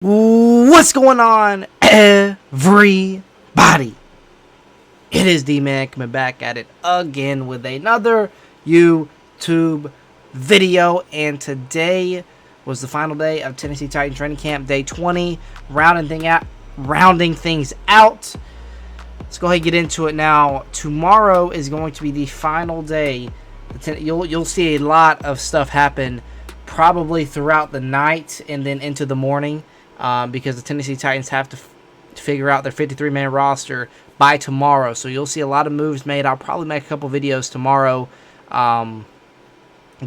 What's going on, everybody? It is D-Man coming back at it again with another YouTube video, and today was the final day of Tennessee Titans training camp, day 20, rounding things out. Let's go ahead and get into it now. Tomorrow is going to be the final day. You'll see a lot of stuff happen probably throughout the night and then into the morning. Because the Tennessee Titans have to figure out their 53-man roster by tomorrow. So you'll see a lot of moves made. I'll probably make a couple videos tomorrow going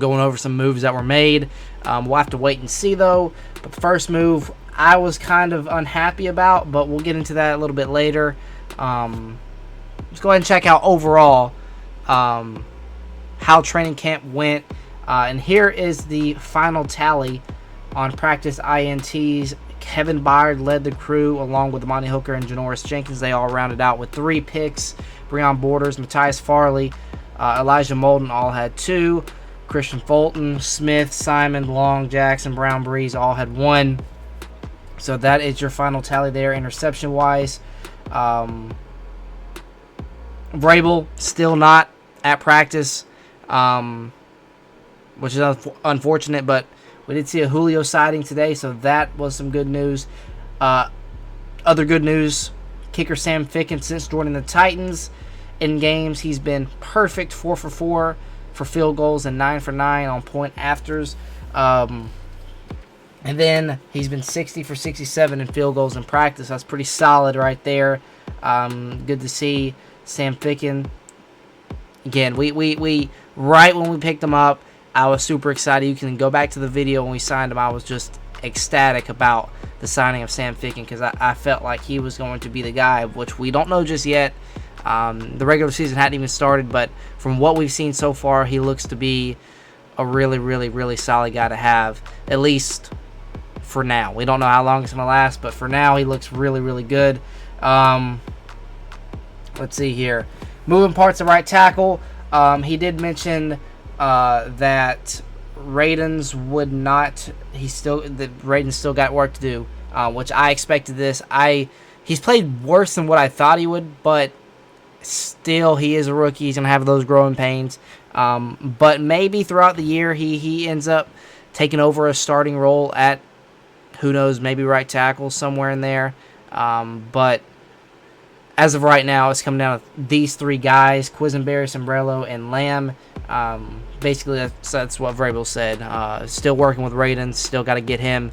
over some moves that were made. We'll have to wait and see, though. But the first move I was kind of unhappy about, but we'll get into that a little bit later. Let's go ahead and check out overall how training camp went. And here is the final tally on practice INTs. Kevin Byard led the crew along with Monty Hooker and Janoris Jenkins. They all rounded out with 3 picks. Breon Borders, Matthias Farley, Elijah Molden all had 2. Christian Fulton, Smith, Simon, Long, Jackson, Brown, Breeze all had 1. So that is your final tally there, interception-wise. Vrabel still not at practice, which is unfortunate, but we did see a Julio sighting today, so that was some good news. Other good news, kicker Sam Ficken, since joining the Titans in games, he's been perfect, 4 for 4 for field goals and 9 for 9 on point afters. And then he's been 60 for 67 in field goals in practice. That's pretty solid right there. Good to see Sam Ficken. Again, we right when we picked him up, I was super excited. You can go back to the video when we signed him. I was just ecstatic about the signing of Sam Ficken because I felt like he was going to be the guy, which we don't know just yet. The regular season hadn't even started, but from what we've seen so far, he looks to be a really, really, really solid guy to have, at least for now. We don't know how long it's going to last, but for now, he looks really, really good. Let's see here. Moving parts of right tackle. He did mention that Radens would not. Radens still got work to do, which I expected this. He's played worse than what I thought he would, but still, he is a rookie. He's gonna have those growing pains. But maybe throughout the year, he ends up taking over a starting role at, who knows, maybe right tackle somewhere in there. But as of right now, it's coming down to these 3 guys: Quisenberry, Sombrello, and Lamb. Basically, that's what Vrabel said. Still working with Radens. Still got to get him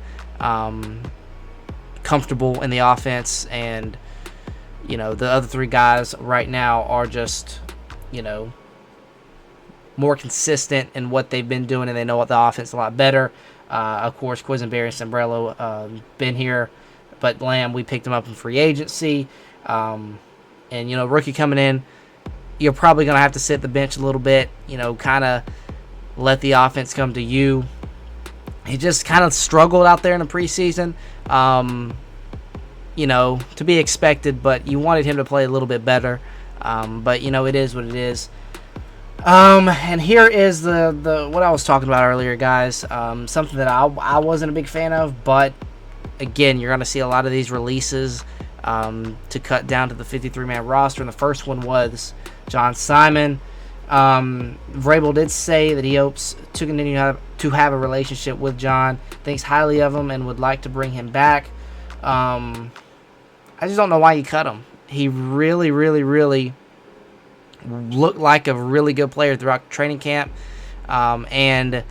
comfortable in the offense. And, the other 3 guys right now are just, more consistent in what they've been doing, and they know what the offense a lot better. Of course, Quisenberry and Sombrello been here, but Lamb, we picked him up in free agency. And, rookie coming in, you're probably going to have to sit the bench a little bit, kind of let the offense come to you. He just kind of struggled out there in the preseason, to be expected, but you wanted him to play a little bit better. But, it is what it is. And here is the what I was talking about earlier, guys. Something that I wasn't a big fan of, but, again, you're going to see a lot of these releases to cut down to the 53-man roster, and the first one was John Simon. Vrabel did say that he hopes to continue to have a relationship with John, thinks highly of him, and would like to bring him back. I just don't know why you cut him. He really, really, really looked like a really good player throughout training camp, and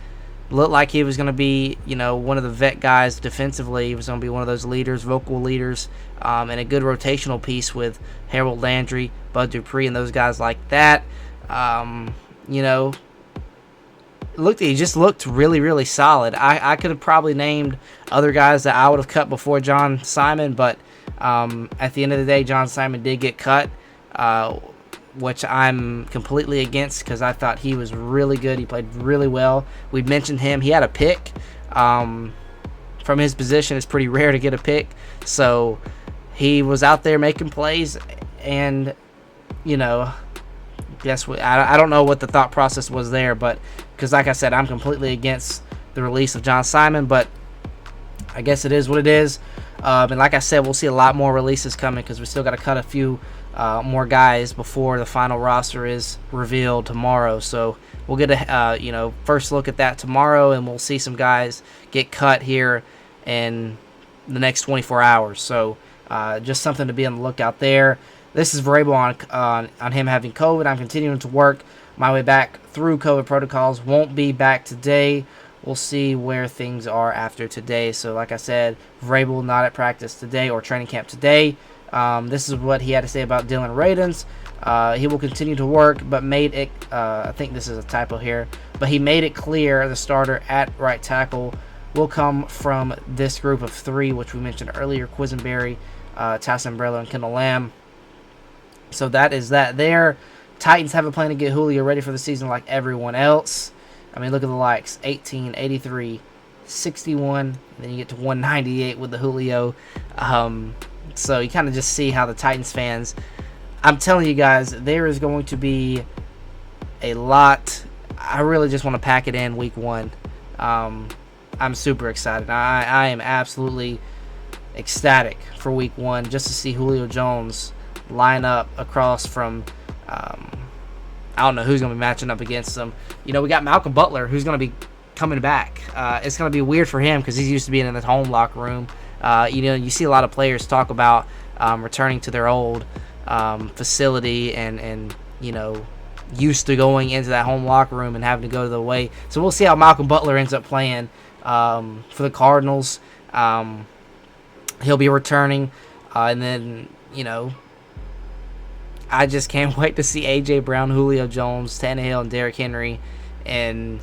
looked like he was going to be, one of the vet guys defensively. He was going to be one of those leaders, vocal leaders, and a good rotational piece with Harold Landry, Bud Dupree, and those guys like that. He just looked really, really solid. I could have probably named other guys that I would have cut before John Simon, but at the end of the day, John Simon did get cut, which I'm completely against because I thought he was really good. He played really well. We mentioned him. He had a pick. From his position, it's pretty rare to get a pick. So he was out there making plays, and, guess what? I don't know what the thought process was there, but because, like I said, I'm completely against the release of John Simon, but I guess it is what it is. And like I said, we'll see a lot more releases coming because we still got to cut a few more guys before the final roster is revealed tomorrow. So we'll get a first look at that tomorrow, and we'll see some guys get cut here in the next 24 hours. So just something to be on the lookout there. This is Vrabel on him having COVID. I'm continuing to work my way back through COVID protocols. Won't be back today. We'll see where things are after today. So like I said, Vrabel not at practice today or training camp today. This is what he had to say about Dylan Radins. He will continue to work, but made it, I think this is a typo here, but he made it clear the starter at right tackle will come from this group of three, which we mentioned earlier, Quisenberry, Tyson Brello, and Kendall Lamb. So that is that there. Titans have a plan to get Julio ready for the season like everyone else. I mean, look at the likes, 18, 83, 61, and then you get to 198 with the Julio. So you kind of just see how the Titans fans, I'm telling you guys, there is going to be a lot. I really just want to pack it in week one. I'm super excited. I am absolutely ecstatic for week one just to see Julio Jones line up across from I don't know who's going to be matching up against them. We got Malcolm Butler, who's going to be coming back. It's going to be weird for him because he's used to being in the home locker room. You see a lot of players talk about returning to their old facility and used to going into that home locker room and having to go to the away. So we'll see how Malcolm Butler ends up playing for the Cardinals. He'll be returning. And then, I just can't wait to see A.J. Brown, Julio Jones, Tannehill, and Derrick Henry. And,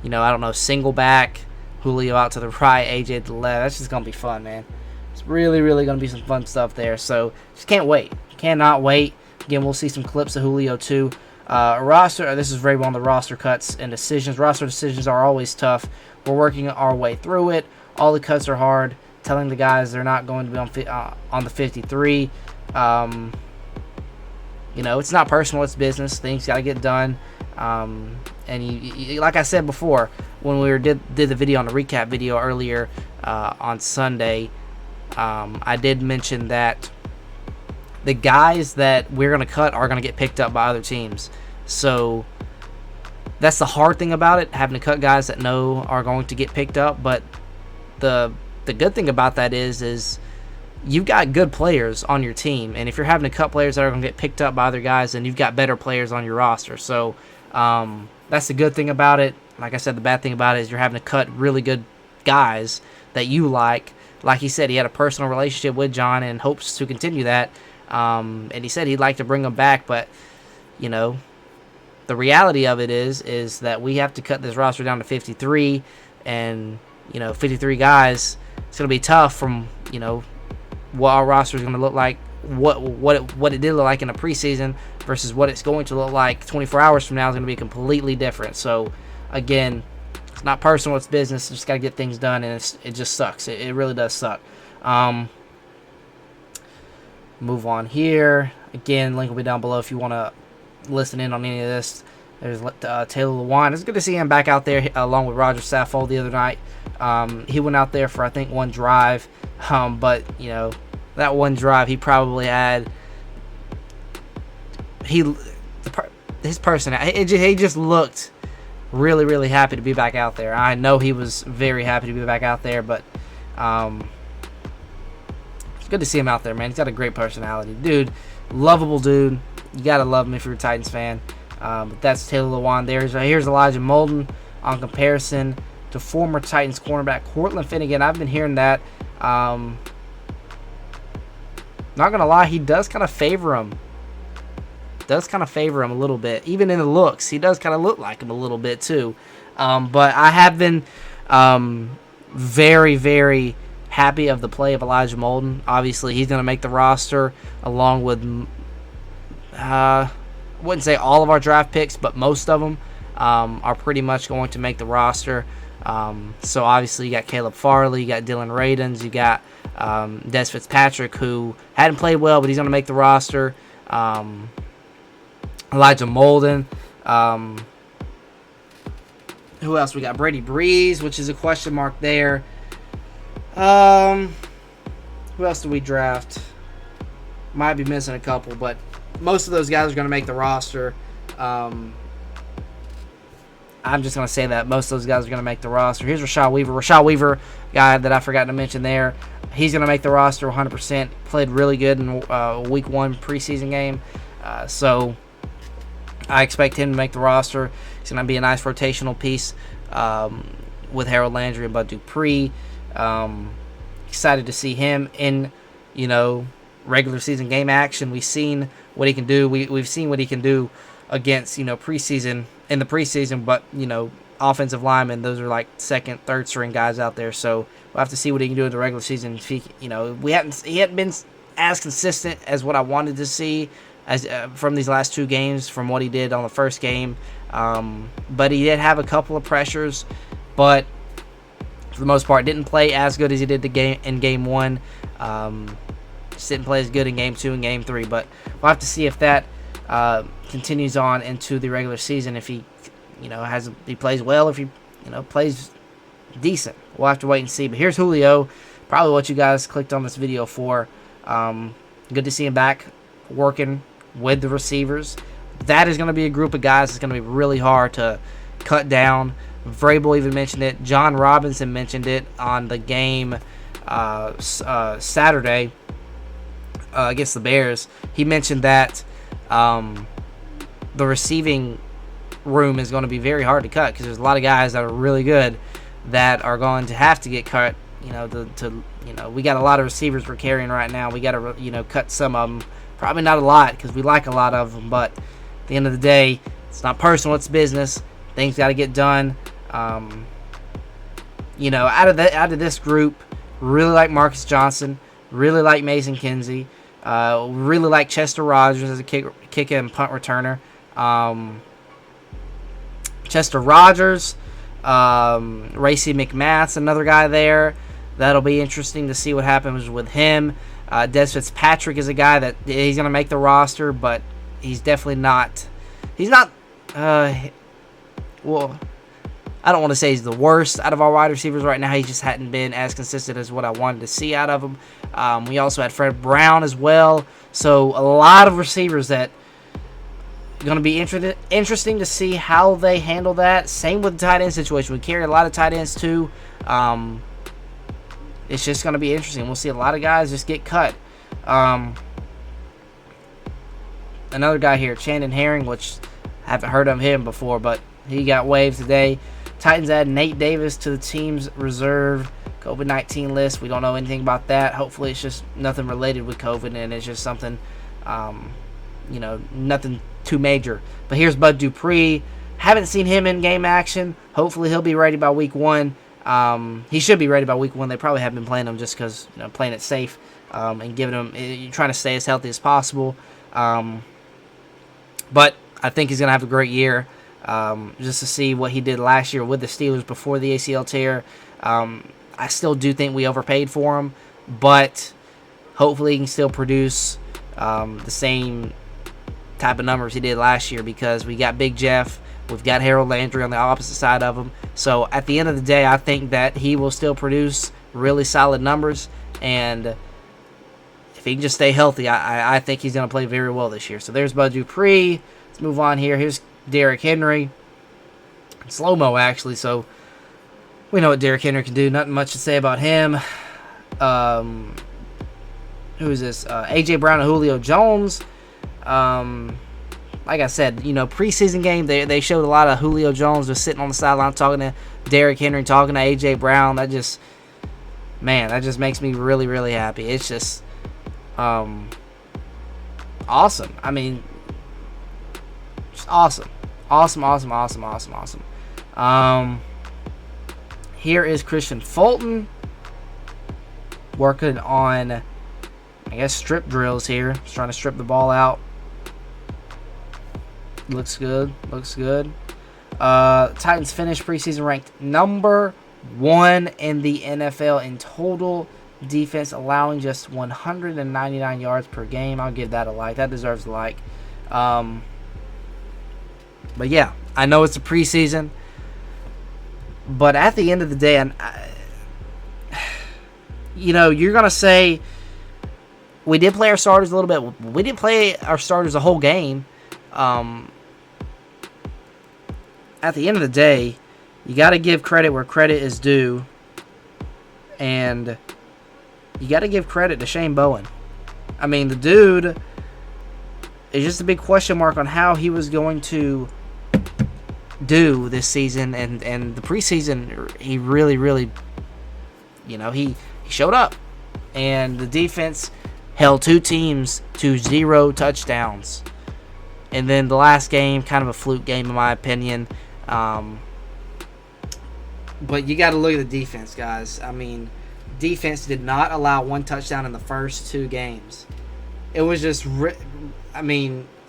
I don't know, single back, Julio out to the right, A.J. to the left. That's just going to be fun, man. It's really, really going to be some fun stuff there. So, just can't wait. Cannot wait. Again, we'll see some clips of Julio, too. This is Vrabel on the roster cuts and decisions. Roster decisions are always tough. We're working our way through it. All the cuts are hard. Telling the guys they're not going to be on the 53. It's not personal, it's business. Things got to get done. And you, like I said before, when we did the video on the recap video earlier on Sunday, I did mention that the guys that we're going to cut are going to get picked up by other teams. So that's the hard thing about it, having to cut guys that know are going to get picked up. But the good thing about that is you've got good players on your team, and if you're having to cut players that are going to get picked up by other guys, then you've got better players on your roster. So that's the good thing about it. Like I said, the bad thing about it is you're having to cut really good guys that you like. Like he said, he had a personal relationship with John and hopes to continue that. And he said he'd like to bring them back, but the reality of it is that we have to cut this roster down to 53, and 53 guys. It's going to be tough from what our roster is going to look like, what it did look like in the preseason versus what it's going to look like 24 hours from now is going to be completely different. So again, it's not personal, it's business. Just got to get things done, and it just sucks. It really does suck. Move on here. Again, link will be down below if you want to listen in on any of this. There's Taylor Lewan. It's good to see him back out there along with Roger Saffold the other night. He went out there for, I think, one drive. But, that one drive, he probably had his personality. He just looked really, really happy to be back out there. I know he was very happy to be back out there, but it's good to see him out there, man. He's got a great personality. Dude, lovable dude. You got to love him if you're a Titans fan. But that's Taylor Lewan there. Here's Elijah Molden on comparison to former Titans cornerback Cortland Finnegan. I've been hearing that. Not going to lie, he does kind of favor him. A little bit. Even in the looks, he does kind of look like him a little bit too. But I have been very, very happy of the play of Elijah Molden. Obviously, he's going to make the roster along with, I wouldn't say all of our draft picks, but most of them are pretty much going to make the roster. So obviously you got Caleb Farley, you got Dylan Radins, you got Des Fitzpatrick, who hadn't played well, but he's going to make the roster. Elijah Molden. Who else? We got Brady Breeze, which is a question mark there. Who else did we draft? Might be missing a couple, but most of those guys are going to make the roster. I'm just going to say that most of those guys are going to make the roster. Here's Rashad Weaver. Rashad Weaver, guy that I forgot to mention there. He's going to make the roster 100%. Played really good in week 1 preseason game. So I expect him to make the roster. He's going to be a nice rotational piece with Harold Landry and Bud Dupree. Excited to see him in, regular season game action. We've seen what he can do. We've seen what he can do against, preseason, but, offensive linemen, those are like second, third string guys out there. So we'll have to see what he can do in the regular season. If he hadn't been as consistent as what I wanted to see as from these last 2 games, from what he did on the first game. But he did have a couple of pressures, but for the most part, didn't play as good as he did in game 1. Just didn't play as good in game 2 and game 3. But we'll have to see if that continues on into the regular season. If he, he plays well, if he, plays decent. We'll have to wait and see. But here's Julio, probably what you guys clicked on this video for. Good to see him back working with the receivers. That is going to be a group of guys that's going to be really hard to cut down. Vrabel even mentioned it. John Robinson mentioned it on the game Saturday against the Bears. He mentioned that the receiving room is going to be very hard to cut because there's a lot of guys that are really good that are going to have to get cut. We got a lot of receivers we're carrying right now. We got to cut some of them. Probably not a lot because we like a lot of them, but at the end of the day, it's not personal, it's business. Things got to get done. Out of this group, really like Marcus Johnson, really like Mason Kinsey, really like Chester Rogers as a kick and punt returner. Chester Rogers, Racy McMath's another guy there. That'll be interesting to see what happens with him. Des Fitzpatrick is a guy that he's going to make the roster, but he's definitely not. He's not. I don't want to say he's the worst out of our wide receivers right now. He just hadn't been as consistent as what I wanted to see out of him. We also had Fred Brown as well. So a lot of receivers that are going to be interesting to see how they handle that. Same with the tight end situation. We carry a lot of tight ends too. It's just going to be interesting. We'll see a lot of guys just get cut. Another guy here, Chandon Herring, which I haven't heard of him before, but he got waived today. Titans add Nate Davis to the team's reserve COVID-19 list. We don't know anything about that. Hopefully it's just nothing related with COVID, and it's just something, nothing too major. But here's Bud Dupree. Haven't seen him in game action. Hopefully he'll be ready by week 1. He should be ready by week 1. They probably have been playing him just because, playing it safe and giving him, trying to stay as healthy as possible. But I think he's going to have a great year. Just to see what he did last year with the Steelers before the ACL tear. I still do think we overpaid for him, but hopefully he can still produce the same type of numbers he did last year because we got Big Jeff. We've got Harold Landry on the opposite side of him. So at the end of the day, I think that he will still produce really solid numbers. And if he can just stay healthy, I think he's going to play very well this year. So there's Bud Dupree. Let's move on here. Here's Derrick Henry. Slow-mo, actually. So we know what Derrick Henry can do. Nothing much to say about him. Who is this? A.J. Brown and Julio Jones. Like I said, preseason game, they showed a lot of Julio Jones just sitting on the sideline talking to Derrick Henry, talking to A.J. Brown. That just makes me really, really happy. It's just awesome. I mean, just awesome. Awesome. Here is Christian Fulton working on, I guess, strip drills here. Just trying to strip the ball out. Looks good. Titans finished preseason ranked number 1 in the NFL in total defense, allowing just 199 yards per game. I'll give that a like. That deserves a like. But yeah, I know it's a preseason, but at the end of the day, you're going to say we did play our starters a little bit. We didn't play our starters a whole game. At the end of the day, you got to give credit where credit is due. And you got to give credit to Shane Bowen. I mean, the dude is just a big question mark on how he was going to do this season. And the preseason, he really, really, he showed up. And the defense held two teams to 0 touchdowns. And then the last game, kind of a fluke game in my opinion. But you got to look at the defense, guys. I mean, defense did not allow one touchdown in the first 2 games. It was just, I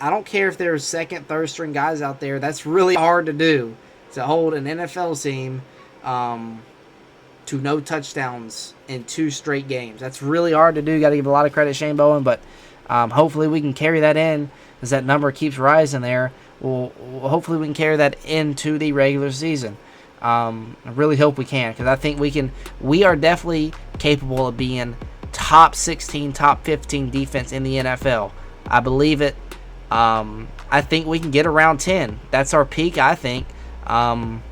don't care if there's second, third string guys out there. That's really hard to do, to hold an NFL team to no touchdowns in 2 straight games. That's really hard to do. Got to give a lot of credit to Shane Bowen, but hopefully we can carry that in as that number keeps rising there. Hopefully we can carry that into the regular season. I really hope we can, because I think we are definitely capable of being top 16, top 15 defense in the NFL. I believe it. I think we can get around 10. That's our peak, I think. Around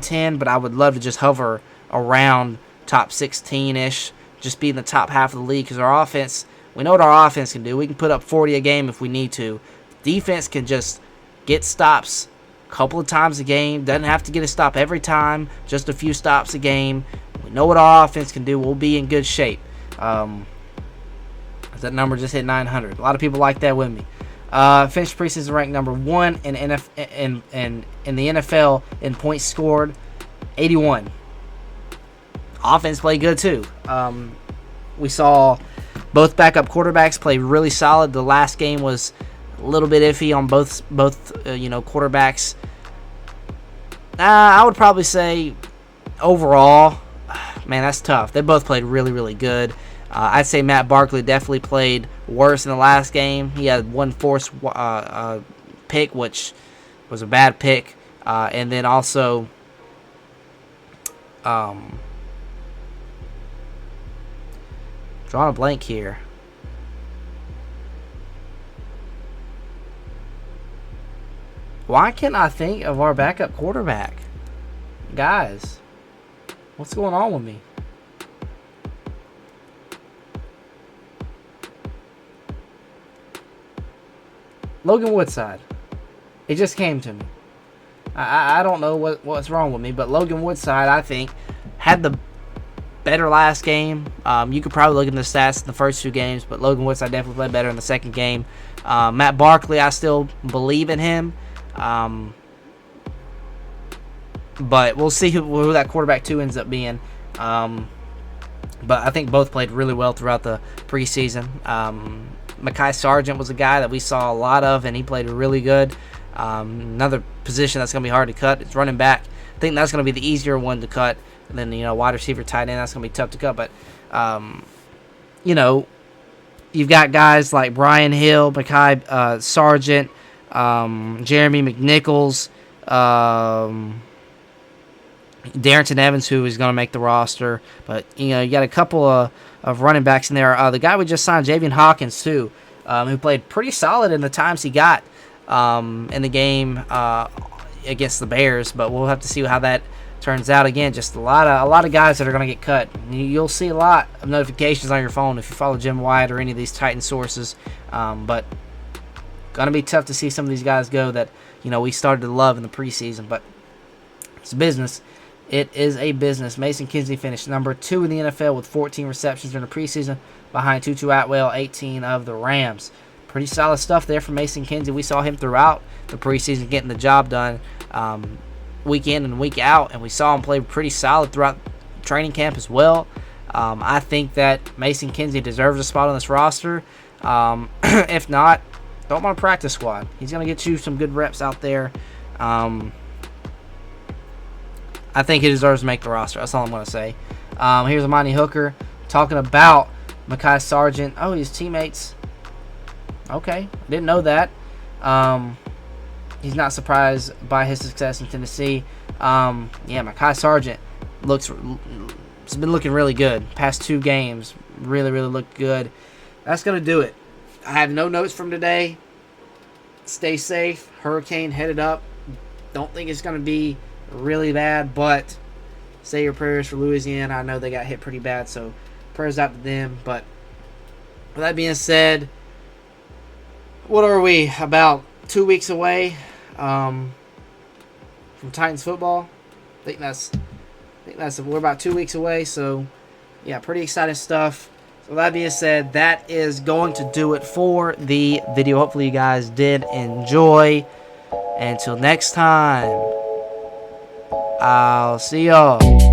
10, but I would love to just hover around top 16-ish, just be in the top half of the league, because our offense, we know what our offense can do. We can put up 40 a game if we need to. Defense can just get stops a couple of times a game. Doesn't have to get a stop every time, just a few stops a game. We know what our offense can do. We'll be in good shape. That number just hit 900. A lot of people like that with me. Finished preseason ranked number 1 in the NFL in points scored, 81. Offense played good too. We saw both backup quarterbacks play really solid. The last game was a little bit iffy on both quarterbacks. I would probably say overall, man, that's tough. They both played really, really good. I'd say Matt Barkley definitely played worse in the last game. He had one forced pick, which was a bad pick. And then also drawing a blank here. Why can't I think of our backup quarterback? Guys, what's going on with me? Logan Woodside. It just came to me. I don't know what's wrong with me, but Logan Woodside, I think, had the better last game. You could probably look at the stats in the first 2 games, but Logan Woodside definitely played better in the second game. Matt Barkley, I still believe in him. But we'll see who that quarterback 2 ends up being. But I think both played really well throughout the preseason. Mekhi Sargent was a guy that we saw a lot of, and he played really good. Another position that's going to be hard to cut is running back. I think that's going to be the easier one to cut. And then, wide receiver, tight end, that's going to be tough to cut. But, you've got guys like Brian Hill, Mekhi Sargent, Jeremy McNichols, Darrington Evans, who is going to make the roster. But, you got a couple of running backs in there. The guy we just signed, Javian Hawkins, too, who played pretty solid in the times he got in the game against the Bears. But we'll have to see how that turns out. Again, just a lot of guys that are going to get cut. You'll see a lot of notifications on your phone if you follow Jim White or any of these Titan sources. But going to be tough to see some of these guys go that we started to love in the preseason. But it's business. It is a business. Mason Kinsey finished number 2 in the NFL with 14 receptions during the preseason, behind Tutu Atwell, 18 of the Rams. Pretty solid stuff there from Mason Kinsey. We saw him throughout the preseason getting the job done week in and week out, and we saw him play pretty solid throughout training camp as well. I think that Mason Kinsey deserves a spot on this roster. If not, throw him on a practice squad. He's going to get you some good reps out there. I think he deserves to make the roster. That's all I'm going to say. Here's Amani Hooker talking about Mekhi Sargent. Oh, his teammates. Okay, didn't know that. He's not surprised by his success in Tennessee. Mekhi Sargent looks it's been looking really good. Past 2 games, really, really looked good. That's going to do it. I have no notes from today. Stay safe. Hurricane headed up. Don't think it's going to be really bad, but say your prayers for Louisiana. I know they got hit pretty bad, so prayers out to them. But with that being said, what are we, about 2 weeks away from Titans football? I think that's we're about 2 weeks away, so yeah, pretty exciting stuff. So that being said, that is going to do it for the video. Hopefully you guys did enjoy. Until next time, I'll see y'all.